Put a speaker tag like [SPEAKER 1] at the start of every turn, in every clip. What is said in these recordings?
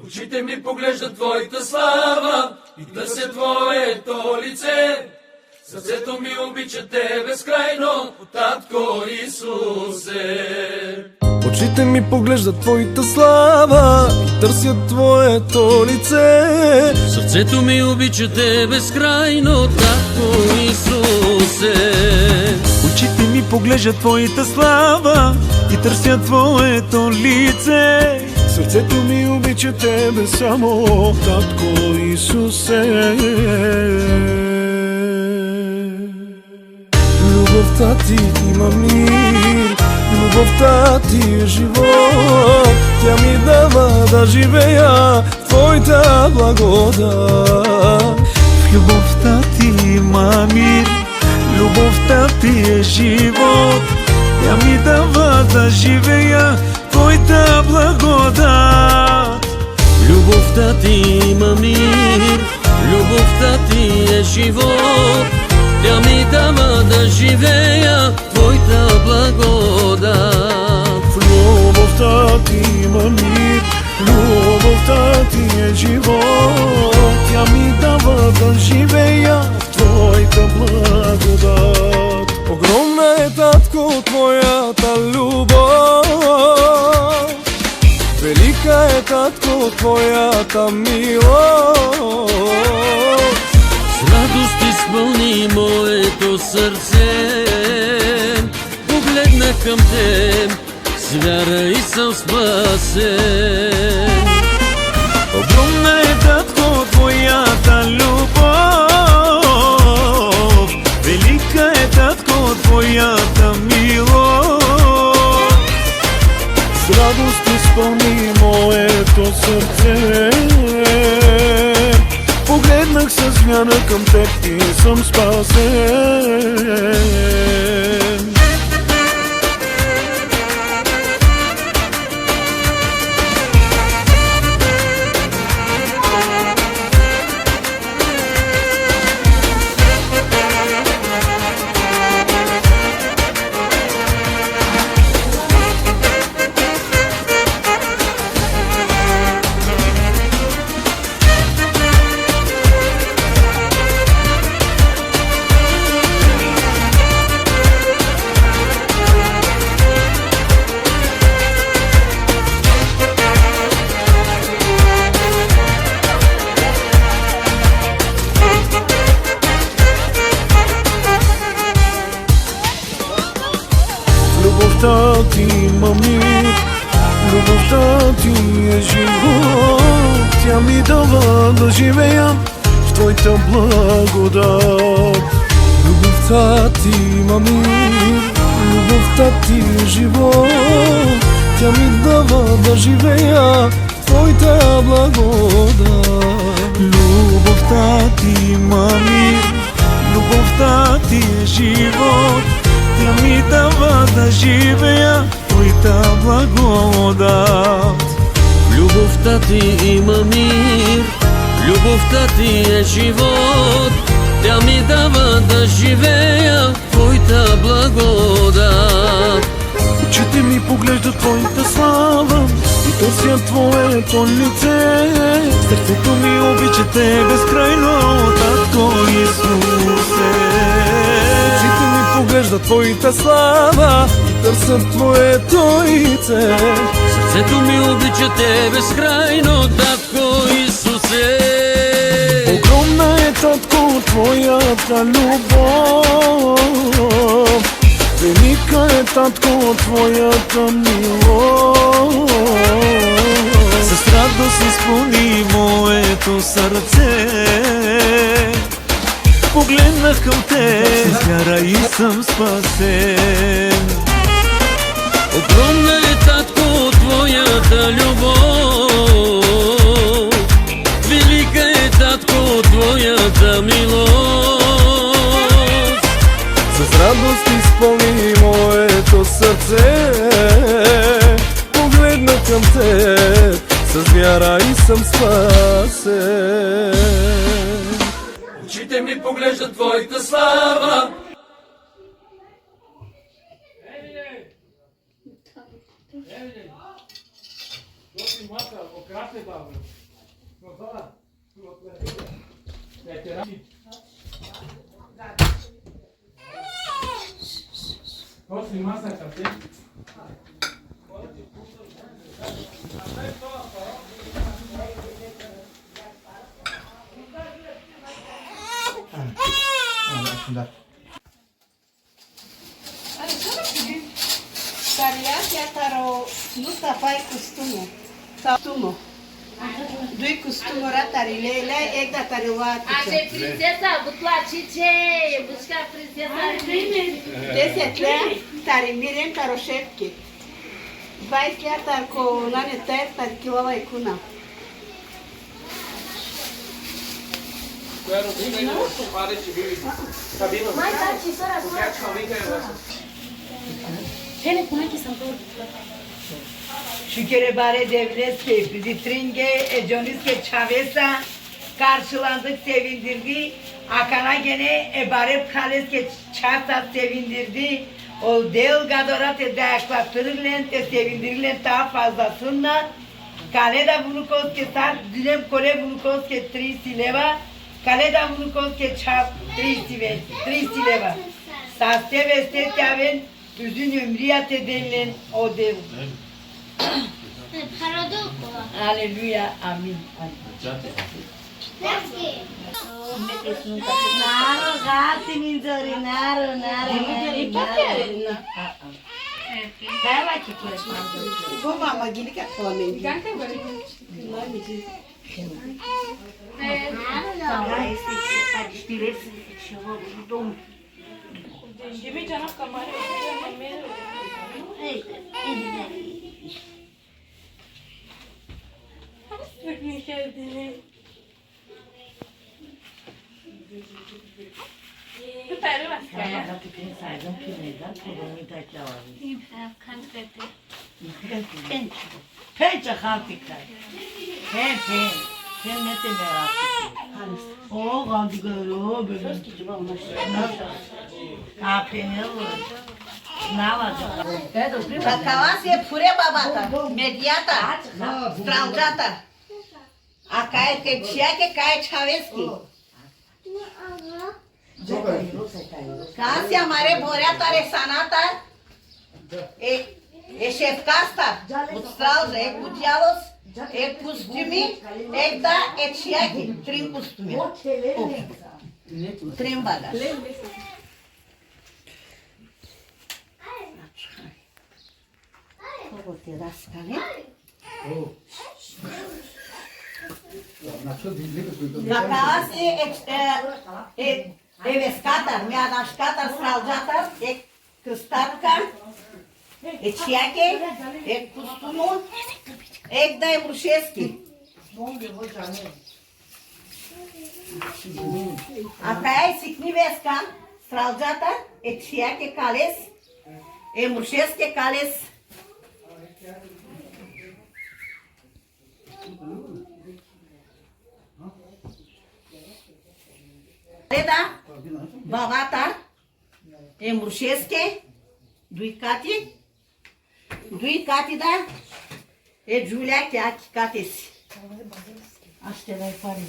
[SPEAKER 1] Очите ми поглеждат твоята слава и търся твоето лице. Сърцето ми обича те безкрайно, Татко Исусе.
[SPEAKER 2] Очите ми поглеждат твоята слава и търсят твоето лице.
[SPEAKER 3] Сърцето ми обича те безкрайно, Татко Исусе.
[SPEAKER 4] Очите ми поглеждат твоята слава и търсят твоето лице.
[SPEAKER 2] Сърцето ми обича тебе само, Татко Исусе. Любовта ти има мир, любовта ти е живот. Тя ми дава да живея в твоята благодат.
[SPEAKER 4] В любовта ти има мир, любовта ти е живот. Тя ми дава да живея в твоята благодат.
[SPEAKER 3] Любовта ти има мир, любовта ти е живот. Тя ми дава да живея в твоята благодат.
[SPEAKER 2] В любовта ти има мир, любовта ти е живот. Тя ми дава да живея в твоята благодат. Огромна е, Татко, твоята любов. Велика е, Татко, твоята милост.
[SPEAKER 3] С радост изпълни моето сърце. Погледнах към теб с вяра и съм спасен.
[SPEAKER 4] Огромна е, Татко, твоята любов. Велика е, Татко, твоята милост.
[SPEAKER 2] С радост изпълни моето сърце. Погледнах с вяра към теб и съм спасен. Любовта ти има мир, любовта ти е живот. Тя ми дава да живея в твоята благодат. Любовта ти има мир, любовта ти е живот. Тя ми дава да живея в твоята благодат.
[SPEAKER 4] Любовта ти има мир, любовта ти е живот. Тя ми дава да живея в твоята благодат.
[SPEAKER 3] Любовта ти има мир, любовта ти е живот. Тя ми дава да живея в твоята благодат.
[SPEAKER 2] Очите ми поглеждат твоята слава и търсят твоето лице.
[SPEAKER 4] Сърцето ми обича те безкрайно, Татко Исусе.
[SPEAKER 2] Очите ми поглеждат твоята слава и търсят твоето лице.
[SPEAKER 3] Сърцето ми обича те безкрайно, Татко Исусе.
[SPEAKER 2] Огромна е, Татко, твоята любов. Велика е, Татко, твоята милост.
[SPEAKER 4] С радост изпълни моето сърце. Погледнах към те с вяра и съм спасен.
[SPEAKER 3] Огромна е, Татко, твоята любов. Велика е, Татко, твоята милост.
[SPEAKER 2] С радост изпълни моето сърце. Погледнах към теб с вяра и съм спасен.
[SPEAKER 1] Очите ми поглеждат твоята слава.
[SPEAKER 5] Variația taro nu tapai costumo. Costumo. Dui costumo ratarile, ele e da tarilati.
[SPEAKER 6] Achei princesa, butlachiche, buscar princesa.
[SPEAKER 5] Desetle tarimirem taroshevki. Vai que tar ko nane tar kiwa ikuna.
[SPEAKER 6] Mai tachi, sora, Hele kuna ki santor.
[SPEAKER 7] Şükere bare devlet bizi tringe Jonis'ke Chavez'a karşılandık, sevindirdi. Akana gene bare Kaleske Çarsa sevindirdi. O del gadorate dayaklattırırlen te sevindirirlen daha fazlasınlar. Kaleda bunu koske sar, dilem kole bunu koske trisileva. Kaleda bunu koske çap trisileva. Saste veste taven üzün ömriyat edilen o dev. Aleluya, amin. Naro, gati minzori, naro. Kaya var ki
[SPEAKER 5] Bu mama gili kat kolameni.
[SPEAKER 6] Gibi canım kamarı. Ne geldin? Tu pera mas
[SPEAKER 7] Kaya da tipin saydım pireyden kolunu tekrarladım. Pençe haltikler. Pen. Sen ne te merak ettin? O gandı görü o böyle. Kapeni olur. Ne alacak?
[SPEAKER 5] Kakavase pure babata, mediata, strangata. Akai ke chia ke kai chaveski. कहाँ से हमारे भोरिया तारे सनाता एक शेफकास्ता उत्साल एक कुचियालोस एक कुस्टमी एक दा एक शियाकी त्रिम कुस्टमी त्रिम बागा बोलते रास्ता ने कहाँ से एक Evescatar, mi-anașcatar, stralgeatar, e căstarca, e ciache, e costumul, e dai brușeschi. Acai sicni vesca, stralgeatar, e ciache cales, e brușesche cales. Da, babata, embrușesche, dui cati da, e Giulia chiar catesi. Așteptai pare.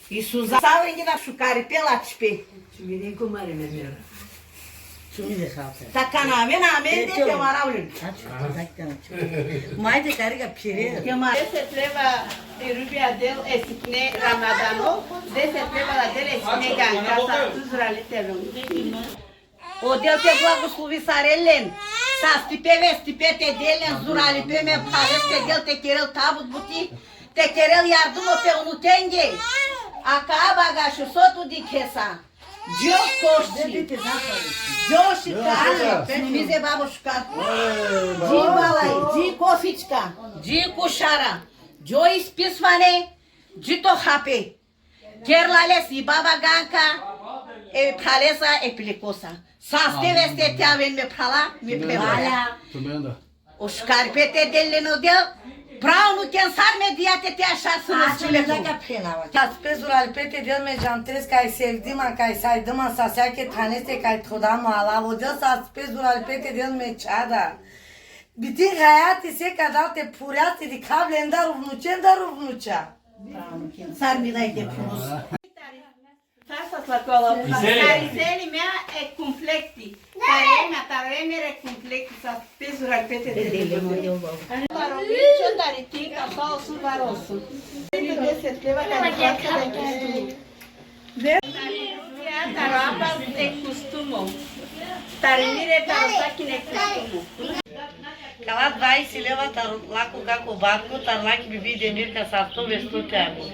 [SPEAKER 5] Iisus a venit la șucare pe la cipe.
[SPEAKER 7] Și vine cu mare mereu. Și mi de șapte.
[SPEAKER 5] Ta canamen amen de te maraulin.
[SPEAKER 7] Mai de care ca pire.
[SPEAKER 5] Te mare se treba de rubia del esipne Ramadano, de se treba la del esipne ganga sa tuzrale te O del te blagoslovi sarelen. Sa stipe te delen zurale pe me pare te del te kerel tabut buti. Te kerel yardım pe unu tenge. Acaba gașu sotu di kesa. Dio coști. Dio și care. Mize babușca. Di balai. Di cofička. Di kușara. Dio ispisvane. Di to hape. Kerlales i baba ganka. E palesa e pilicosa. Saste veste te avem me pala. Me plevaya. O șcarpete delle no del. Brau nu pensar mediate te așa să ne
[SPEAKER 7] Aslında ka prenava. Spezul al pete del me jantres kai sevdim kai saydım sasya ke tanese kai thoda mala o del spezul al pete del me chada.
[SPEAKER 8] Bütün hayatı se kadar te puriati di kablen da rovnuća. Sad mi dajte plus.
[SPEAKER 5] Faça la cola. Carizeli mea e complexi. Carema, tareme e complexi. Sa pesura pete de Parovicio daritica só su varoso. Desse tema que tarapa e costumo. Tarimire tarota que ne costumo.
[SPEAKER 8] Ela vai se leva lá com o gacobaco, tá lá que vivi de mir ca sa to vestu teagu.